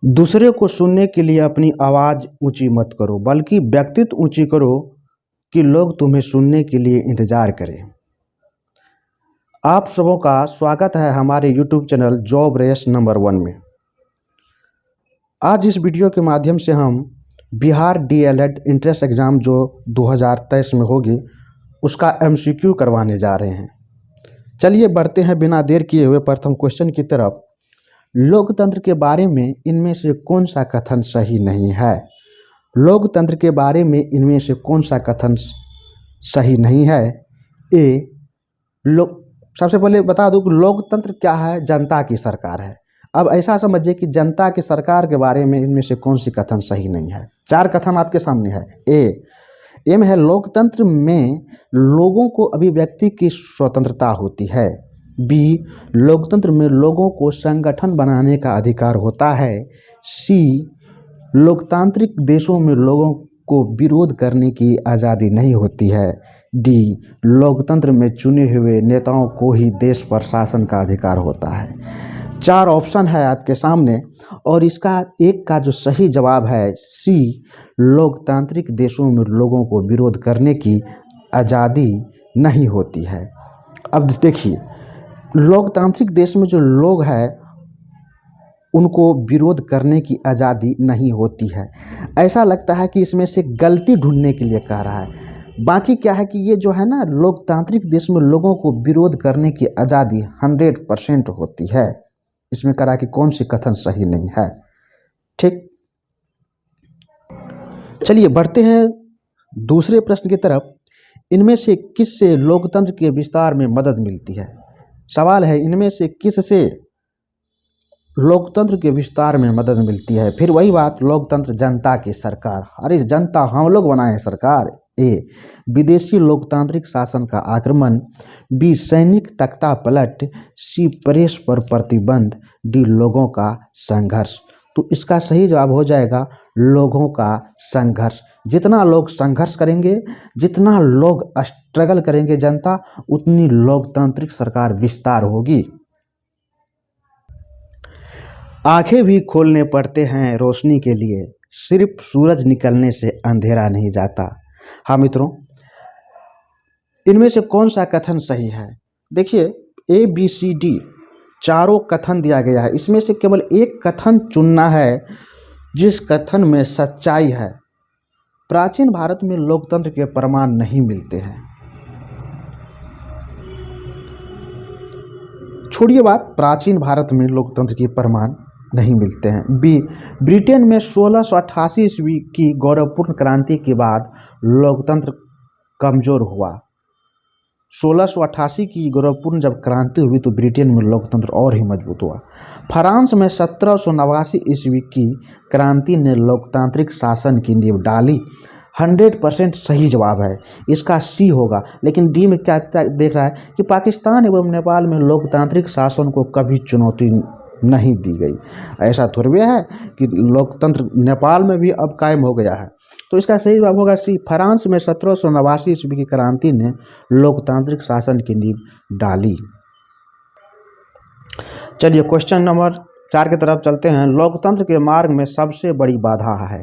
दूसरे को सुनने के लिए अपनी आवाज़ ऊंची मत करो, बल्कि व्यक्तित्व ऊंची करो कि लोग तुम्हें सुनने के लिए इंतज़ार करें। आप सबों का स्वागत है हमारे YouTube channel job race number 1 में। आज इस वीडियो के माध्यम से हम बिहार DLED इंट्रेंस एग्ज़ाम जो 2023 में होगी उसका MCQ करवाने जा रहे हैं। चलिए बढ़ते हैं बिना देर किए हुए प्रथम क्वेश्चन की तरफ। लोकतंत्र के बारे में इनमें से कौन सा कथन सही नहीं है? लोकतंत्र के बारे में इनमें से कौन सा कथन सही नहीं है? सबसे पहले बता दूं कि लोकतंत्र क्या है? जनता की सरकार है। अब ऐसा समझिए कि जनता की सरकार के बारे में इनमें से कौन सी कथन सही नहीं है। 4 कथन आपके सामने है। ए में है लोकतंत्र में लोगों को अभिव्यक्ति की स्वतंत्रता होती है। बी, लोकतंत्र में लोगों को संगठन बनाने का अधिकार होता है। सी, लोकतांत्रिक देशों में लोगों को विरोध करने की आज़ादी नहीं होती है। डी, लोकतंत्र में चुने हुए नेताओं को ही देश पर शासन का अधिकार होता है। 4 ऑप्शन है आपके सामने और इसका एक का जो सही जवाब है सी, लोकतांत्रिक देशों में लोगों को विरोध करने की आज़ादी नहीं होती है। अब देखिए, लोकतांत्रिक देश में जो लोग हैं उनको विरोध करने की आज़ादी नहीं होती है। ऐसा लगता है कि इसमें से गलती ढूंढने के लिए कह रहा है। बाकी क्या है कि ये जो है ना, लोकतांत्रिक देश में लोगों को विरोध करने की आज़ादी 100% होती है। इसमें कह रहा है कि कौन सी कथन सही नहीं है। ठीक, चलिए बढ़ते हैं दूसरे प्रश्न की तरफ। इनमें से किससे लोकतंत्र के विस्तार में मदद मिलती है? सवाल है, इनमें से किससे लोकतंत्र के विस्तार में मदद मिलती है? फिर वही बात, लोकतंत्र जनता की सरकार। अरे जनता, हम लोग बनाए हैं सरकार। ए, विदेशी लोकतांत्रिक शासन का आक्रमण। बी, सैनिक तख्ता पलट। सी, प्रेस पर प्रतिबंध। डी, लोगों का संघर्ष। तो इसका सही जवाब हो जाएगा लोगों का संघर्ष। जितना लोग संघर्ष करेंगे, जितना लोग स्ट्रगल करेंगे जनता, उतनी लोकतांत्रिक सरकार विस्तार होगी। आंखें भी खोलने पड़ते हैं रोशनी के लिए, सिर्फ सूरज निकलने से अंधेरा नहीं जाता। हाँ मित्रों, इनमें से कौन सा कथन सही है? देखिए, ABCD चारों कथन दिया गया है। इसमें से केवल एक कथन चुनना है जिस कथन में सच्चाई है। प्राचीन भारत में लोकतंत्र के प्रमाण नहीं मिलते हैं। छोड़िए बात, प्राचीन भारत में लोकतंत्र के प्रमाण नहीं मिलते हैं। बी, ब्रिटेन में 1688 ईस्वी की गौरवपूर्ण क्रांति के बाद लोकतंत्र कमजोर हुआ। 1688 की गौरवपूर्ण जब क्रांति हुई तो ब्रिटेन में लोकतंत्र और ही मजबूत हुआ। फ्रांस में 1789 ईस्वी की क्रांति ने लोकतांत्रिक शासन की नींव डाली। 100% सही जवाब है, इसका सी होगा। लेकिन डी में क्या देख रहा है कि पाकिस्तान एवं नेपाल में लोकतांत्रिक शासन को कभी चुनौती नहीं दी गई। ऐसा थोड़ी है कि लोकतंत्र नेपाल में भी अब कायम हो गया है। तो इसका सही जवाब होगा सी, फ्रांस में 1789 ईस्वी की क्रांति ने लोकतांत्रिक शासन की नींव डाली। चलिए क्वेश्चन नंबर 4 की तरफ चलते हैं। लोकतंत्र के मार्ग में सबसे बड़ी बाधा है।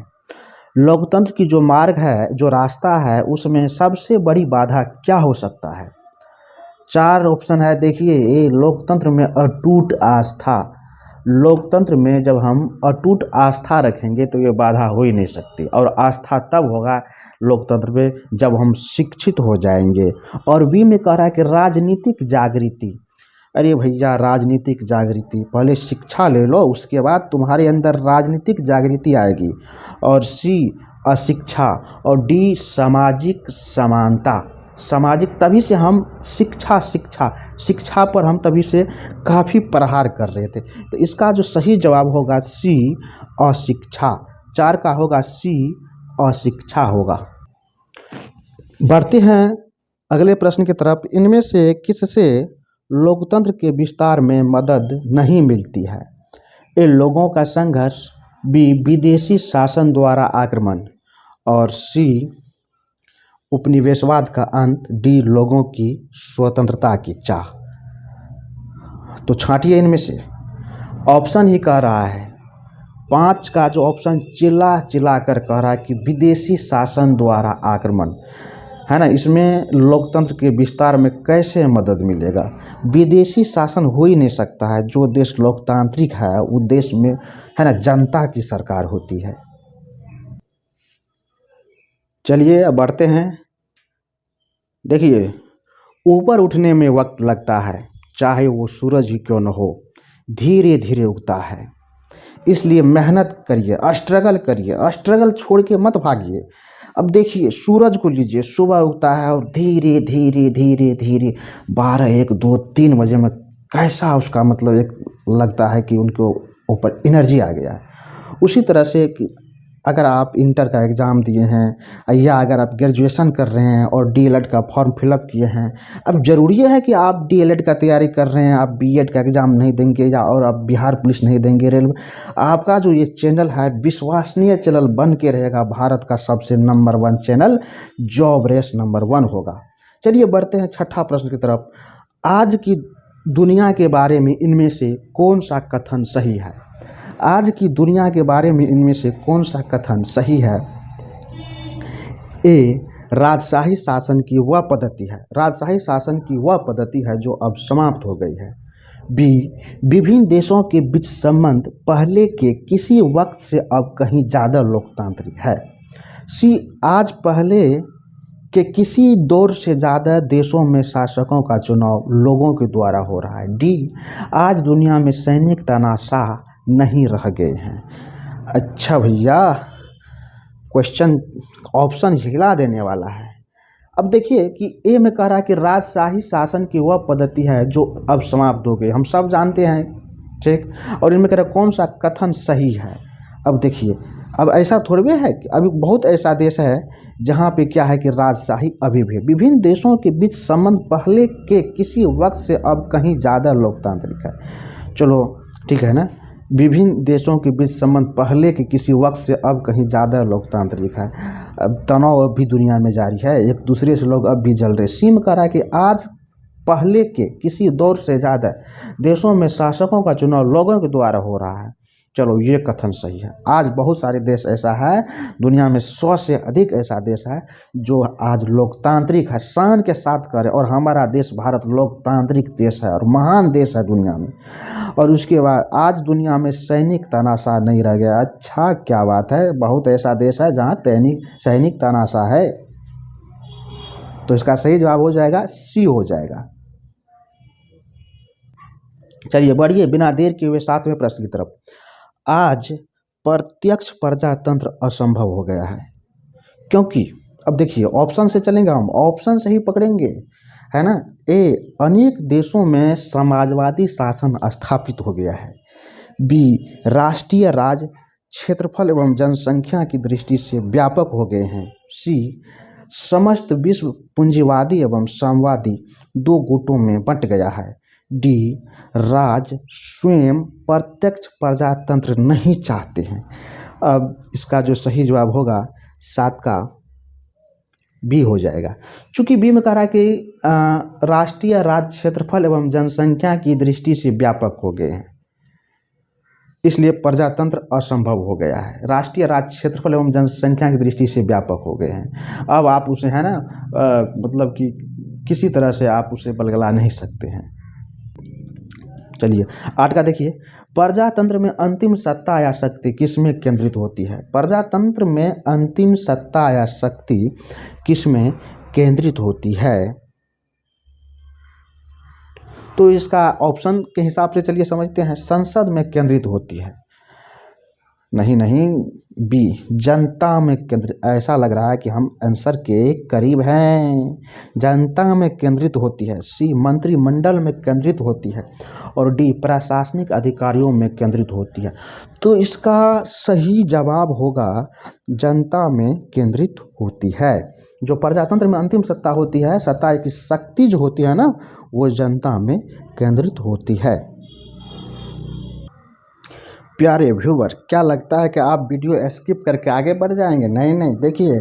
लोकतंत्र की जो मार्ग है, जो रास्ता है, उसमें सबसे बड़ी बाधा क्या हो सकता है? 4 ऑप्शन है। देखिए, ये लोकतंत्र में अटूट आस्था। लोकतंत्र में जब हम अटूट आस्था रखेंगे तो ये बाधा हो ही नहीं सकती। और आस्था तब होगा लोकतंत्र में जब हम शिक्षित हो जाएंगे। और बी में कह रहा है कि राजनीतिक जागृति। अरे भैया, राजनीतिक जागृति, पहले शिक्षा ले लो, उसके बाद तुम्हारे अंदर राजनीतिक जागृति आएगी। और सी, अशिक्षा। और डी, सामाजिक समानता। सामाजिक, तभी से हम शिक्षा पर हम तभी से काफ़ी प्रहार कर रहे थे। तो इसका जो सही जवाब होगा सी, अशिक्षा। 4 का होगा सी, अशिक्षा होगा। बढ़ते हैं अगले प्रश्न की तरफ। इनमें से किससे लोकतंत्र के विस्तार में मदद नहीं मिलती है? ए, लोगों का संघर्ष। बी, विदेशी शासन द्वारा आक्रमण। और सी, उपनिवेशवाद का अंत। डी, लोगों की स्वतंत्रता की चाह। तो छांटिए इनमें से। ऑप्शन ही कह रहा है 5 का जो ऑप्शन चिल्ला चिल्ला कर कह रहा है कि विदेशी शासन द्वारा आक्रमण, है ना, इसमें लोकतंत्र के विस्तार में कैसे मदद मिलेगा। विदेशी शासन हो ही नहीं सकता है। जो देश लोकतांत्रिक है वो देश में, है ना, जनता की सरकार होती है। चलिए अब बढ़ते हैं। देखिए, ऊपर उठने में वक्त लगता है, चाहे वो सूरज ही क्यों न हो, धीरे धीरे उगता है। इसलिए मेहनत करिए, स्ट्रगल करिए, स्ट्रगल छोड़ के मत भागिए। अब देखिए, सूरज को लीजिए, सुबह उगता है और धीरे धीरे धीरे धीरे 12, 1, 2, 3 बजे में कैसा उसका मतलब एक लगता है कि उनको ऊपर एनर्जी आ गया है। उसी तरह से कि अगर आप इंटर का एग्ज़ाम दिए हैं या अगर आप ग्रेजुएशन कर रहे हैं और डीएलएड का फॉर्म फिलअप किए हैं, अब ज़रूरी है कि आप डीएलएड का तैयारी कर रहे हैं, आप बीएड का एग्ज़ाम नहीं देंगे या और आप बिहार पुलिस नहीं देंगे, रेलवे, आपका जो ये चैनल है विश्वसनीय चैनल बन के रहेगा। भारत का सबसे number 1 channel, job race number 1 होगा। चलिए बढ़ते हैं 6ठा प्रश्न की तरफ। आज की दुनिया के बारे में इनमें से कौन सा कथन सही है। आज की दुनिया के बारे में इनमें से कौन सा कथन सही है। ए, राजशाही शासन की वह पद्धति है, राजशाही शासन की वह पद्धति है जो अब समाप्त हो गई है। बी, विभिन्न देशों के बीच संबंध पहले के किसी वक्त से अब कहीं ज़्यादा लोकतांत्रिक है। सी, आज पहले के किसी दौर से ज़्यादा देशों में शासकों का चुनाव लोगों के द्वारा हो रहा है। डी, आज दुनिया में सैनिक तानाशाह नहीं रह गए हैं। अच्छा भैया, क्वेश्चन ऑप्शन हिला देने वाला है। अब देखिए कि ए में कह रहा है कि राजशाही शासन की वह पद्धति है जो अब समाप्त हो गई, हम सब जानते हैं, ठीक। और इनमें कह रहा है कौन सा कथन सही है। अब देखिए, अब ऐसा थोड़े है कि अभी बहुत ऐसा देश है जहाँ पे क्या है कि राजशाही अभी भी। विभिन्न देशों के बीच संबंध पहले के किसी वक्त से अब कहीं ज़्यादा लोकतांत्रिक है। चलो ठीक है ना, विभिन्न देशों के बीच संबंध पहले के किसी वक्त से अब कहीं ज़्यादा लोकतांत्रिक है। अब तनाव अब भी दुनिया में जारी है, एक दूसरे से लोग अब भी जल रहे। सी में कह रहा है कि आज पहले के किसी दौर से ज़्यादा देशों में शासकों का चुनाव लोगों के द्वारा हो रहा है। चलो ये कथन सही है। आज बहुत सारे देश ऐसा है, दुनिया में 100 से अधिक ऐसा देश है जो आज लोकतांत्रिक है, शान के साथ करे। और हमारा देश भारत लोकतांत्रिक देश है और महान देश है दुनिया में। और उसके बाद आज दुनिया में सैनिक तानाशाह नहीं रह गया। अच्छा, क्या बात है, बहुत ऐसा देश है जहाँ सैनिक तानाशाह है। तो इसका सही जवाब हो जाएगा सी हो जाएगा। चलिए बढ़िए, बिना देर किए हुए 7वें प्रश्न की तरफ। आज प्रत्यक्ष प्रजातंत्र असंभव हो गया है क्योंकि, अब देखिए ऑप्शन से चलेंगे, हम ऑप्शन से ही पकड़ेंगे, है ना। ए, अनेक देशों में समाजवादी शासन स्थापित हो गया है। बी, राष्ट्रीय राज क्षेत्रफल एवं जनसंख्या की दृष्टि से व्यापक हो गए हैं। सी, समस्त विश्व पूंजीवादी एवं साम्यवादी 2 गुटों में बंट गया है। डी, राज स्वयं प्रत्यक्ष प्रजातंत्र नहीं चाहते हैं। अब इसका जो सही जवाब होगा 7 का बी हो जाएगा। चूंकि बी में कह रहा है कि राष्ट्रीय राज्य क्षेत्रफल एवं जनसंख्या की दृष्टि से व्यापक हो गए हैं, इसलिए प्रजातंत्र असंभव हो गया है। राष्ट्रीय राज्य क्षेत्रफल एवं जनसंख्या की दृष्टि से व्यापक हो गए हैं। अब आप उसे, है ना, मतलब कि किसी तरह से आप उसे बलगला नहीं सकते हैं। चलिए 8 का देखिए, प्रजातंत्र में अंतिम सत्ता या शक्ति किसमें केंद्रित होती है। प्रजातंत्र में अंतिम सत्ता या शक्ति किसमें केंद्रित होती है। तो इसका ऑप्शन के हिसाब से चलिए समझते हैं। संसद में केंद्रित होती है, नहीं, बी, जनता में केंद्रित। ऐसा लग रहा है कि हम आंसर के करीब हैं। जनता में केंद्रित होती है। सी, मंत्रिमंडल में केंद्रित होती है। और डी, प्रशासनिक अधिकारियों में केंद्रित होती है। तो इसका सही जवाब होगा जनता में केंद्रित होती है। जो प्रजातंत्र में अंतिम सत्ता होती है, सत्ता की शक्ति जो होती है ना, वो जनता में केंद्रित होती है। प्यारे व्यूवर, क्या लगता है कि आप वीडियो स्किप करके आगे बढ़ जाएंगे? नहीं, देखिए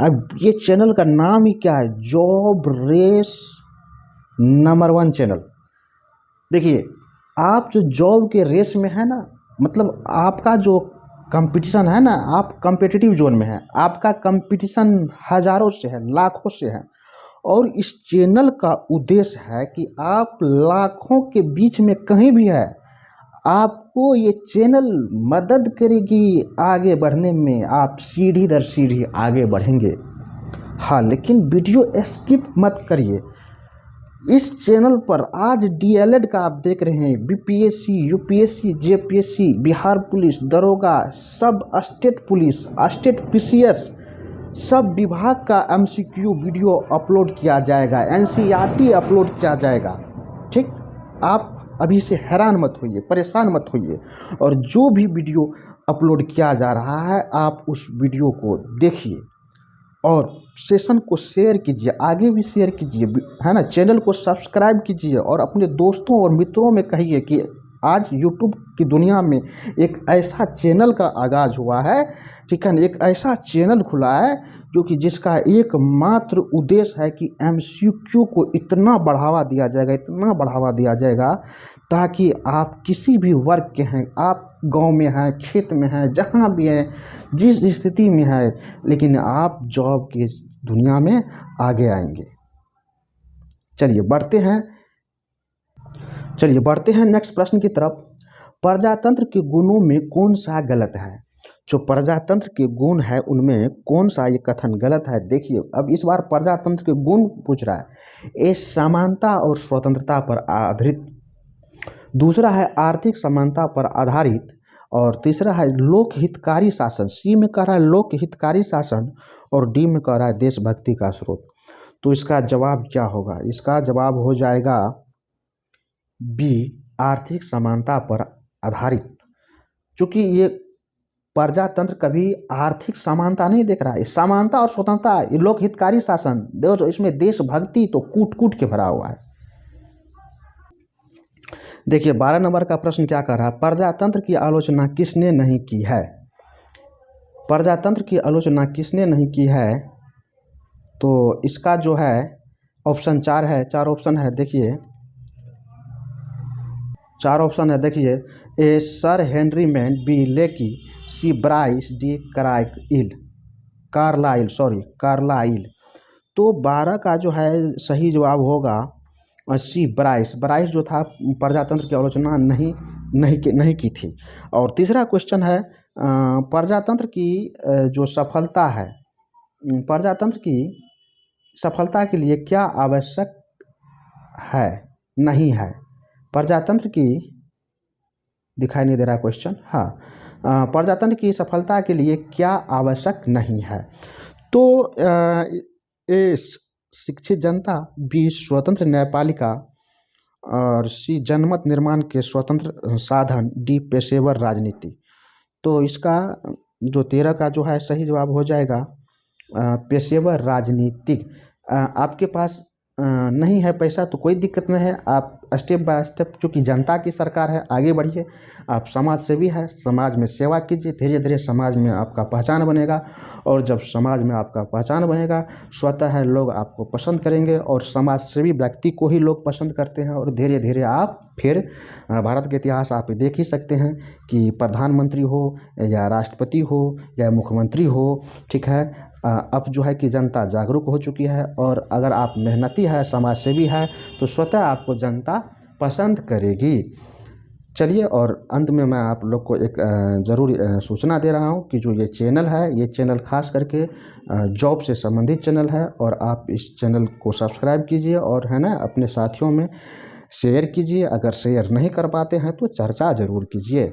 अब ये चैनल का नाम ही क्या है, जॉब रेस नंबर 1 चैनल। देखिए आप जो जॉब के रेस में है ना, मतलब आपका जो कंपटीशन है ना, आप कम्पिटिटिव जोन में हैं, आपका कंपटीशन हज़ारों से है, लाखों से है। और इस चैनल का उद्देश्य है कि आप लाखों के बीच में कहीं भी है, आपको ये चैनल मदद करेगी आगे बढ़ने में, आप सीढ़ी दर सीढ़ी आगे बढ़ेंगे। हाँ, लेकिन वीडियो स्किप मत करिए। इस चैनल पर आज डीएलएड का आप देख रहे हैं, BPSC, UPSC, JPSC, Bihar police, दरोगा, सब स्टेट पुलिस, स्टेट पीसीएस, सब विभाग का एमसीक्यू वीडियो अपलोड किया जाएगा, एनसीईआरटी अपलोड किया जाएगा। ठीक, आप अभी से हैरान मत होइए, परेशान मत होइए, और जो भी वीडियो अपलोड किया जा रहा है आप उस वीडियो को देखिए और सेशन को शेयर कीजिए, आगे भी शेयर कीजिए, है ना। चैनल को सब्सक्राइब कीजिए और अपने दोस्तों और मित्रों में कहिए कि आज यूट्यूब की दुनिया में एक ऐसा चैनल का आगाज़ हुआ है, ठीक है, एक ऐसा चैनल खुला है जो कि जिसका एकमात्र उद्देश्य है कि एमसीक्यू को इतना बढ़ावा दिया जाएगा, इतना बढ़ावा दिया जाएगा ताकि आप किसी भी वर्ग के हैं, आप गांव में हैं, खेत में हैं, जहां भी हैं, जिस स्थिति में है, लेकिन आप जॉब की दुनिया में आगे आएंगे। चलिए बढ़ते हैं नेक्स्ट प्रश्न की तरफ। प्रजातंत्र के गुणों में कौन सा गलत है? जो प्रजातंत्र के गुण है उनमें कौन सा ये कथन गलत है? देखिए, अब इस बार प्रजातंत्र के गुण पूछ रहा है। ये समानता और स्वतंत्रता पर आधारित, दूसरा है आर्थिक समानता पर आधारित, और तीसरा है लोकहितकारी शासन। सी में कह रहा है लोकहितकारी शासन और डी में कह रहा है देशभक्ति का स्रोत। तो इसका जवाब क्या होगा? इसका जवाब हो जाएगा बी, आर्थिक समानता पर आधारित। क्योंकि ये प्रजातंत्र कभी आर्थिक समानता नहीं देख रहा है, समानता और स्वतंत्रता, ये लोकहितकारी शासन, इसमें देशभक्ति तो कूट कूट के भरा हुआ है। देखिए 12 नंबर का प्रश्न क्या कर रहा है? प्रजातंत्र की आलोचना किसने नहीं की है? प्रजातंत्र की आलोचना किसने नहीं की है? तो इसका जो है ऑप्शन 4 है, 4 ऑप्शन है। देखिए 4 ऑप्शन है, देखिए ए सर हेनरी मैन, बी लेकी, सी ब्राइस, डी कार्लाइल। तो 12 का जो है सही जवाब होगा सी, ब्राइस जो था प्रजातंत्र की आलोचना नहीं की थी। और तीसरा क्वेश्चन है प्रजातंत्र की जो सफलता है, प्रजातंत्र की सफलता के लिए क्या आवश्यक है, नहीं है? प्रजातंत्र की, दिखाई नहीं दे रहा क्वेश्चन, हाँ, प्रजातंत्र की सफलता के लिए क्या आवश्यक नहीं है? तो ए शिक्षित जनता, बी स्वतंत्र न्यायपालिका, और सी जनमत निर्माण के स्वतंत्र साधन, डी पेशेवर राजनीति। तो इसका जो 13 का जो है सही जवाब हो जाएगा पेशेवर राजनीतिक। आपके पास नहीं है पैसा तो कोई दिक्कत नहीं है, आप स्टेप बाय स्टेप, चूँकि जनता की सरकार है, आगे बढ़िए। आप समाज सेवी है, समाज में सेवा कीजिए, धीरे धीरे समाज में आपका पहचान बनेगा, और जब समाज में आपका पहचान बनेगा स्वतः है लोग आपको पसंद करेंगे, और समाज सेवी व्यक्ति को ही लोग पसंद करते हैं, और धीरे धीरे आप फिर भारत के इतिहास आप देख ही सकते हैं कि प्रधानमंत्री हो या राष्ट्रपति हो या मुख्यमंत्री हो, ठीक है, अब जो है कि जनता जागरूक हो चुकी है, और अगर आप मेहनती है, समाज सेवी है, तो स्वतः आपको जनता पसंद करेगी। चलिए, और अंत में मैं आप लोग को एक ज़रूरी सूचना दे रहा हूँ कि जो ये चैनल है, ये चैनल खास करके जॉब से संबंधित चैनल है, और आप इस चैनल को सब्सक्राइब कीजिए और है ना अपने साथियों में शेयर कीजिए। अगर शेयर नहीं कर पाते हैं तो चर्चा ज़रूर कीजिए।